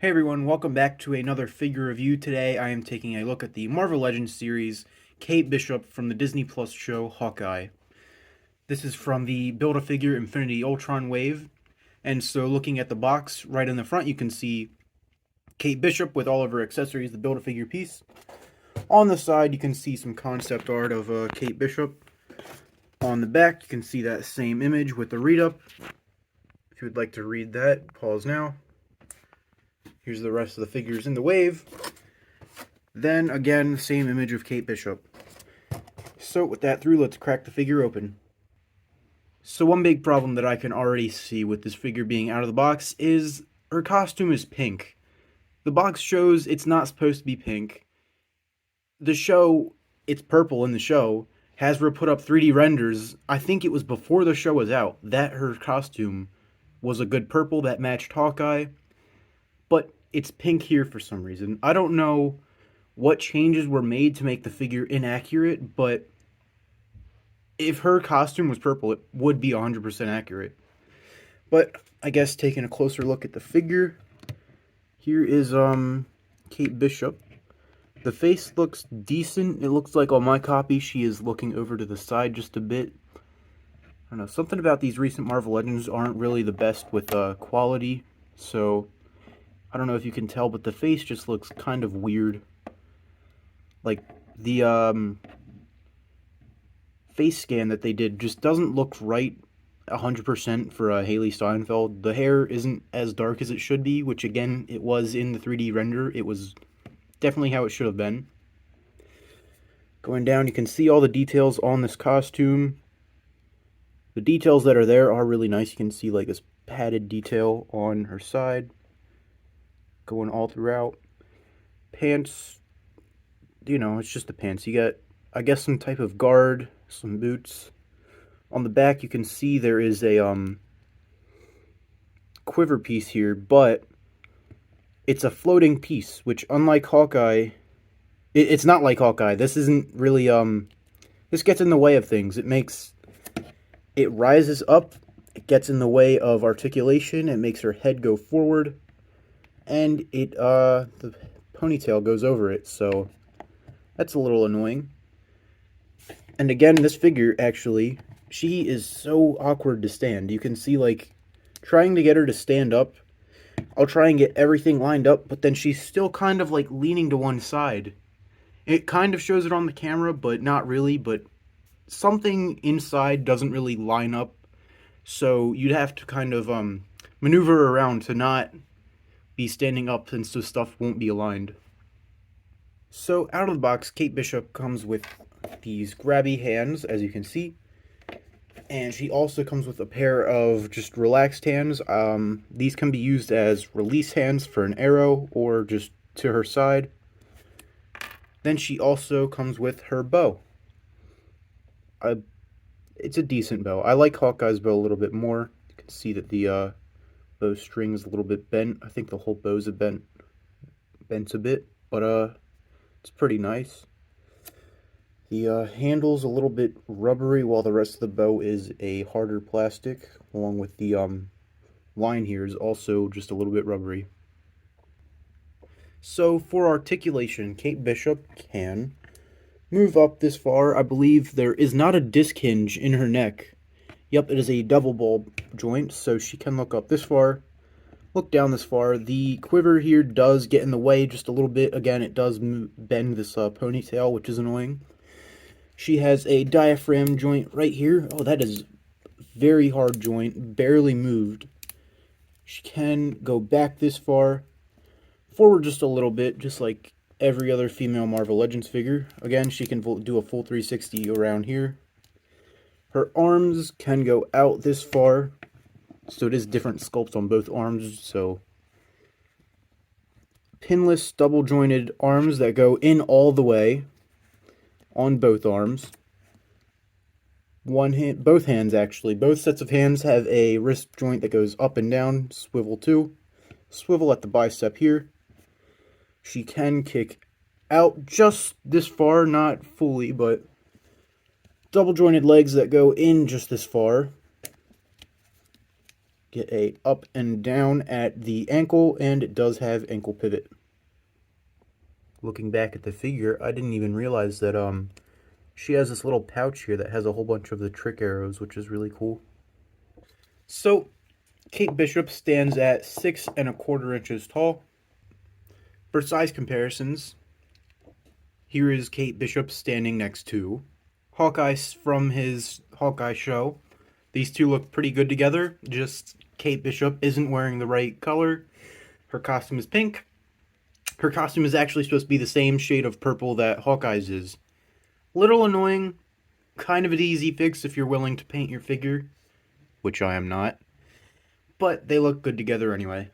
Hey everyone, welcome back to another figure review. Today I am taking a look at the Marvel Legends series, Kate Bishop from the Disney Plus show Hawkeye. This is from the Build-A-Figure Infinity Ultron wave, and so looking at the box right in the front you can see Kate Bishop with all of her accessories, the Build-A-Figure piece. On the side you can see some concept art of Kate Bishop. On the back you can see that same image with the read-up. If you would like to read that, pause now. Here's the rest of the figures in the wave. Then, again, the same image of Kate Bishop. So, with that through, let's crack the figure open. So, one big problem that I can already see with this figure being out of the box is her costume is pink. The box shows it's not supposed to be pink. The show, it's purple in the show. Hasbro put up 3D renders. I think it was before the show was out that her costume was a good purple that matched Hawkeye. But it's pink here for some reason. I don't know what changes were made to make the figure inaccurate, but if her costume was purple, it would be 100% accurate. But I guess taking a closer look at the figure, here is Kate Bishop. The face looks decent. It looks like on my copy she is looking over to the side just a bit. I don't know, something about these recent Marvel Legends aren't really the best with quality, so I don't know if you can tell, but the face just looks kind of weird. Like, the face scan that they did just doesn't look right 100% for Haley Steinfeld. The hair isn't as dark as it should be, which again, it was in the 3D render. It was definitely how it should have been. Going down, you can see all the details on this costume. The details that are there are really nice. You can see like this padded detail on her side, going all throughout. Pants, it's just the pants. You got, I guess, some type of guard, some boots. On the back, you can see there is a quiver piece here, but it's a floating piece, which unlike Hawkeye, it's not like Hawkeye. This isn't really, this gets in the way of things. It rises up, it gets in the way of articulation, it makes her head go forward, and the ponytail goes over it, so that's a little annoying. And again, this figure, actually, she is so awkward to stand. You can see, like, trying to get her to stand up, I'll try and get everything lined up, but then she's still kind of, like, leaning to one side. It kind of shows it on the camera, but not really, but something inside doesn't really line up, so you'd have to kind of, maneuver around to not be standing up, and so stuff won't be aligned. So, out of the box, Kate Bishop comes with these grabby hands, as you can see. And she also comes with a pair of just relaxed hands. These can be used as release hands for an arrow or just to her side. Then she also comes with her bow. It's a decent bow. I like Hawkeye's bow a little bit more. You can see that the bow string is a little bit bent. I think the whole bow's bent a bit, but it's pretty nice. The handle's a little bit rubbery, while the rest of the bow is a harder plastic, along with the line here is also just a little bit rubbery. So for articulation, Kate Bishop can move up this far. I believe there is not a disc hinge in her neck. Yep, it is a double bulb joint, so she can look up this far, look down this far. The quiver here does get in the way just a little bit. Again, it does bend this ponytail, which is annoying. She has a diaphragm joint right here. Oh, that is very hard joint, barely moved. She can go back this far, forward just a little bit, just like every other female Marvel Legends figure. Again, she can do a full 360 around here. Her arms can go out this far, so it is different sculpts on both arms, so pinless double jointed arms that go in all the way on both arms. Both hands actually. Both sets of hands have a wrist joint that goes up and down, swivel too. Swivel at the bicep here. She can kick out just this far, not fully, but double jointed legs that go in just this far. Get a up and down at the ankle, and it does have ankle pivot. Looking back at the figure, I didn't even realize that she has this little pouch here that has a whole bunch of the trick arrows, which is really cool. So, Kate Bishop stands at 6¼ inches tall. For size comparisons, here is Kate Bishop standing next to Hawkeye from his Hawkeye show. These two look pretty good together, just Kate Bishop isn't wearing the right color. Her costume is pink. Her costume is actually supposed to be the same shade of purple that Hawkeye's is. Little annoying, kind of an easy fix if you're willing to paint your figure, which I am not. But they look good together anyway.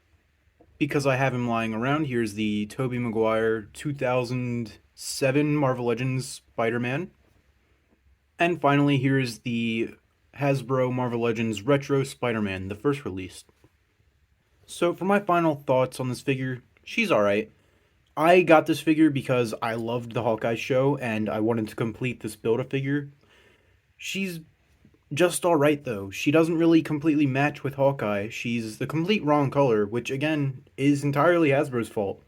Because I have him lying around, here's the Tobey Maguire 2007 Marvel Legends Spider-Man. And finally, here's the Hasbro Marvel Legends Retro Spider-Man, the first release. So for my final thoughts on this figure, she's alright. I got this figure because I loved the Hawkeye show and I wanted to complete this Build-A-Figure. She's just alright though. She doesn't really completely match with Hawkeye. She's the complete wrong color, which again is entirely Hasbro's fault.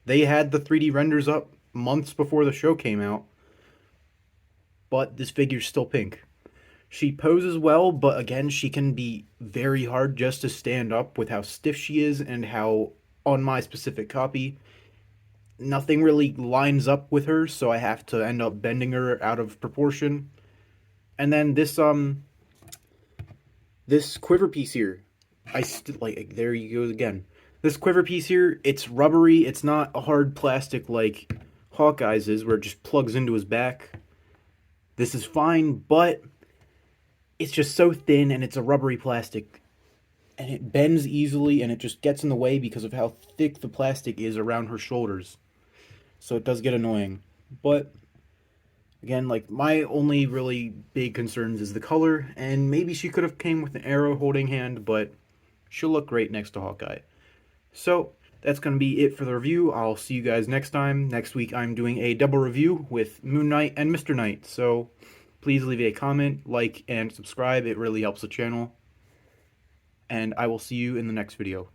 They had the 3D renders up months before the show came out, but this figure's still pink. She poses well, but again, she can be very hard just to stand up with how stiff she is and how, on my specific copy, nothing really lines up with her, so I have to end up bending her out of proportion. And then this quiver piece here, there you go again. This quiver piece here, it's rubbery, it's not a hard plastic like Hawkeye's is, where it just plugs into his back. This is fine, but it's just so thin and it's a rubbery plastic. And it bends easily and it just gets in the way because of how thick the plastic is around her shoulders. So it does get annoying. But again, like, my only really big concerns is the color, and maybe she could have came with an arrow holding hand, but she'll look great next to Hawkeye. So that's going to be it for the review. I'll see you guys next time. Next week I'm doing a double review with Moon Knight and Mr. Knight. So please leave a comment, like, and subscribe. It really helps the channel. And I will see you in the next video.